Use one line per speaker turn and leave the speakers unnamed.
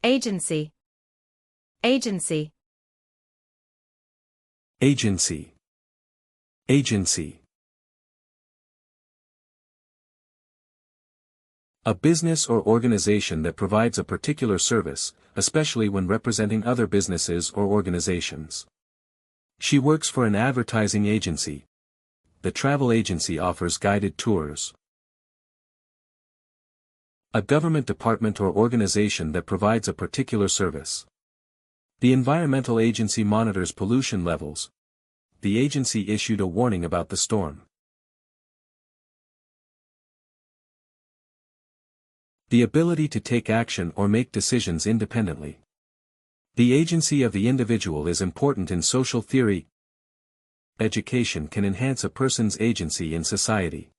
Agency. Agency.
Agency. Agency. A business or organization that provides a particular service, especially when representing other businesses or organizations. She works for an advertising agency. The travel agency offers guided tours. A government department or organization that provides a particular service. The environmental agency monitors pollution levels. The agency issued a warning about the storm. The ability to take action or make decisions independently. The agency of the individual is important in social theory. Education can enhance a person's agency in society.